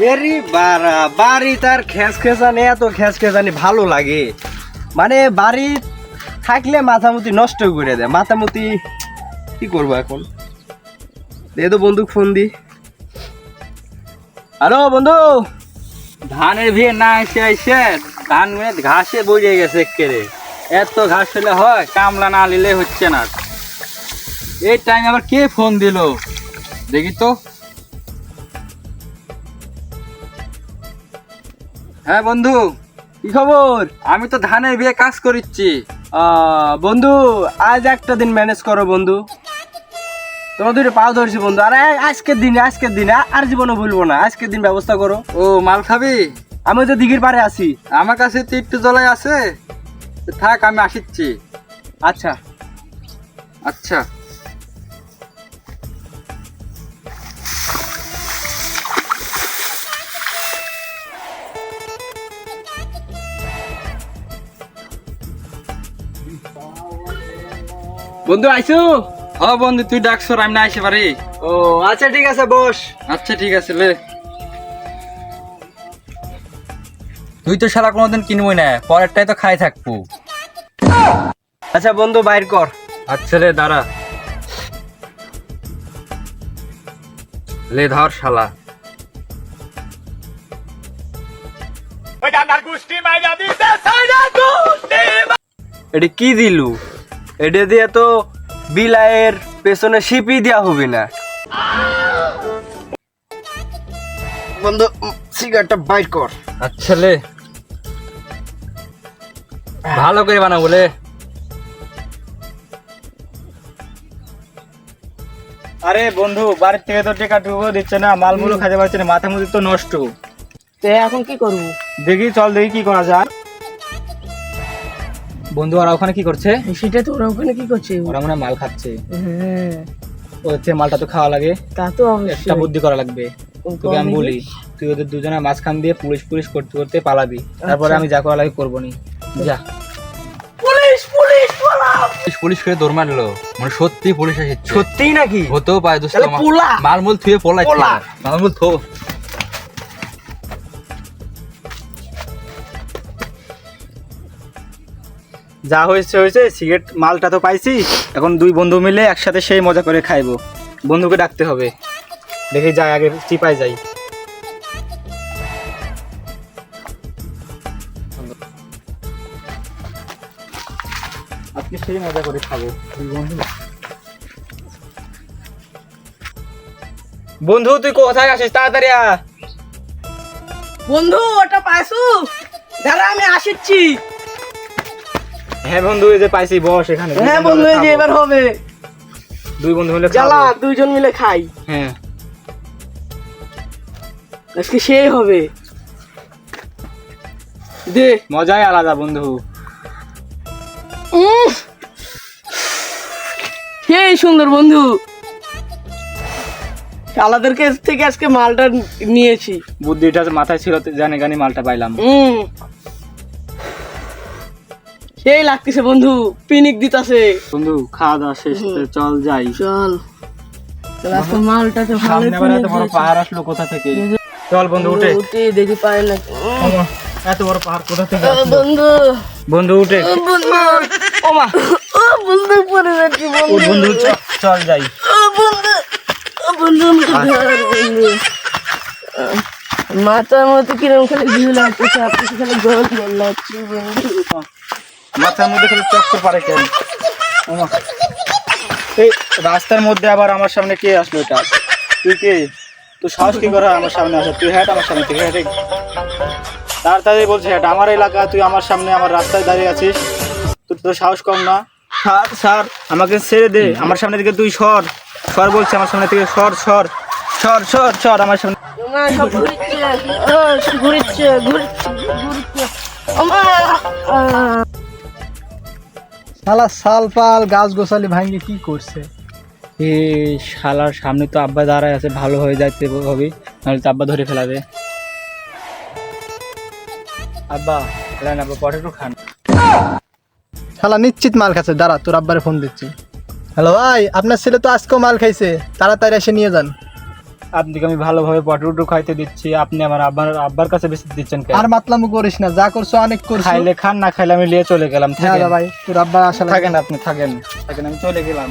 এরি বাড়া বাড়ি তার খেস খেসানি এত খেস খেসানি ভালো লাগে। মানে বাড়ি থাকলে মাথামুতি নষ্ট করে দেয়। মাথামুতি কি করবো এখন? দে তো বন্ধু ফোন দি। হ্যালো বন্ধু, ধানের ভিড় না এসে এসে ধান ঘাসে বইয়ে গেছে একেবারে। এত ঘাস হলে হয়, কামলা না নিলে হচ্ছে না। এই টাইম আবার কে ফোন দিল দেখি তো। হ্যাঁ বন্ধু, কি খবর? আমি তো ধানের বিয়ে কাজ করিচ্ছি। বন্ধু আজ একটা দিন ম্যানেজ করো বন্ধু। তোমার দুটো পাও ধরছি বন্ধু। আরে আজকের দিনে আর জীবনে ভুলবো না। আজকের দিন ব্যবস্থা করো। ও মাল খাবি? আমি তো দিঘির পাড়ে আছি। আমার কাছে তো একটু জলাই আছে, থাক আমি আসিচ্ছি। আচ্ছা আচ্ছা। বন্ধু আইসু? হ বন্ধু, তুই ডাকছো আমি না আসে পারি? ও আচ্ছা ঠিক আছে, বস। আচ্ছা ঠিক আছে লে। তুই তো সারা কোনোদিন কিনবই না, পরেরটাই তো খাই থাকবো। আচ্ছা বন্ধু বাইর কর। আচ্ছা রে দাঁড়া, লে ধর শালা। এটা কি দিলু? এটা দিয়ে তো বিলাইয়ের পেছনে শিপি দেওয়া হবে না। বন্ধু সিগারেটটা বাইর কর। আচ্ছা লে, ভালো করে বানাবো লে। আরে বন্ধু, বাড়ির থেকে তো টেকা টুকু দিচ্ছে না, মালমূল খাইতে পারছে না, মাথা মুদি তো নষ্ট। এখন কি করবো? দেখি চল দেখি কি করা যায়। বন্ধু আর ওখানে কি করছে? সেটা তো ওরা ওখানে কি করছে? ওরা মনে হয় মাল খাচ্ছে। হ্যাঁ, হচ্ছে মালটা তো খাওয়া লাগে, তা তো একটা বুদ্ধি করা লাগবে। তোকে আমি বলি, তুই ওদের দুজনের মাঝখান দিয়ে পুলিশ পুলিশ করতে করতে পালাবি, তারপরে আমি যা করা লাগে করবো নি। যা। পুলিশ পুলিশ পালাও। পুলিশ পুলিশ করে দৌড় মারলো, মানে সত্যি পুলিশ এসেছে। সত্যিই নাকি? হতেও পারে দোস্ত, তাহলে পোলা। মালমূল থুয়ে পলাই, পোলা। মালমূল থো। যা হয়েছে হয়েছে, সিগারেট মালটা তো পাইছি, এখন দুই বন্ধু মিলে একসাথে সেই মজা করে খাইবো। বন্ধুকে ডাকতে হবে, দেখি যাই আগে চিপাই যাই। আজকে সেই মজা করে খাবো দুই বন্ধু। বন্ধু তুই কোথায় আছিস? তাড়াতাড়ি আ। বন্ধু ওটা পাইছু? দাঁড়া আমি আসিচ্ছি। হ্যাঁ বন্ধু, এই যে পাইছি, বস এখানে। হ্যাঁ বন্ধু, এই যে এবার হবে। দুই বন্ধু মিলে জ্বালা, খাবো। দুইজন মিলে খাই। হ্যাঁ আজকে সেই হবে। দে। মজাই আলাদা বন্ধু। সেই সুন্দর বন্ধু। আলাদের কাছ থেকে আজকে মালটা নিয়েছি। বুদ্ধিটা মাথায় ছিল, জানে গানি মালটা পাইলাম। সেই লাগতেছে বন্ধু, পিনিক দিতাছে। বন্ধু খাওয়া দাওয়া শেষ, চল যাই। চল আজকে মালটা তো ভালো। সামনে আবার এত বড় পাহাড় আসলো কোথা থেকে? চল বন্ধু উঠে। উঠে দেখি পায় না। এত বড় পাহাড় কোথা থেকে আসলো? বন্ধু বন্ধু উঠে। বন্ধু ওমা বন্ধু পড়ে যাচ্ছি বন্ধু। বন্ধু চল যাই। বন্ধু বন্ধু বন্ধু মাথার মধ্যে কিরকম খালি ভিউ লাগতেছে, আপনি খালি জল জল লাগছে বন্ধু। মাথার মধ্যে খালি চক্কর পারে কেন? এই রাস্তার মধ্যে আবার আমার সামনে কে আসলো? এটা তুই কে? তুই সাহস কি করে আমার সামনে আসা? তুই হ্যাট আমার সামনে থেকে, হ্যাঁ তাড়াতাড়ি বলছে হ্যাট। আমার এলাকা, তুই আমার সামনে আমার রাস্তায় দাঁড়িয়ে আছিস, তোর সাহস কম না? স্যার স্যার আমাকে ছেড়ে দে, আমার সামনে থেকে তুই সর সর বলছে, আমার সামনে থেকে সর সর সর সর সর আমার সামনে। না সব ঘুরছে, সব ঘুরছে ঘুরছে ঘুরছে। শালা সাল পাল গাছ গোছালি ভাঙ্গে কি করছে? এ শালার সামনে তো আব্বা দাঁড়ায় আছে, ভালো হয়ে যাইতে হবে, নাহলে তো আব্বা ধরে ফেলাবে। আব্বা খেলেন, আব্বা পটেটো খান। শালা নিশ্চিত মাল খাচ্ছে। দাঁড়া, তোর আব্বারে ফোন দিচ্ছি। হ্যালো ভাই, আপনার ছেলে তো আজকেও মাল খাইছে, তাড়াতাড়ি এসে নিয়ে যান। আপনাকে আমি ভালোভাবে পটুটু খাইতে দিচ্ছি, আপনি আমার আব্বার কাছে বেশি দিচ্ছেন কেন? আর মাতলামো করিস না, যা করছো অনেক করছো। খাইলে খান, না খাইলে আমি নিয়ে চলে গেলাম। হ্যাঁ ভাই, তোর আব্বা আসলে থাকেন, আপনি থাকেন, আমি চলে গেলাম।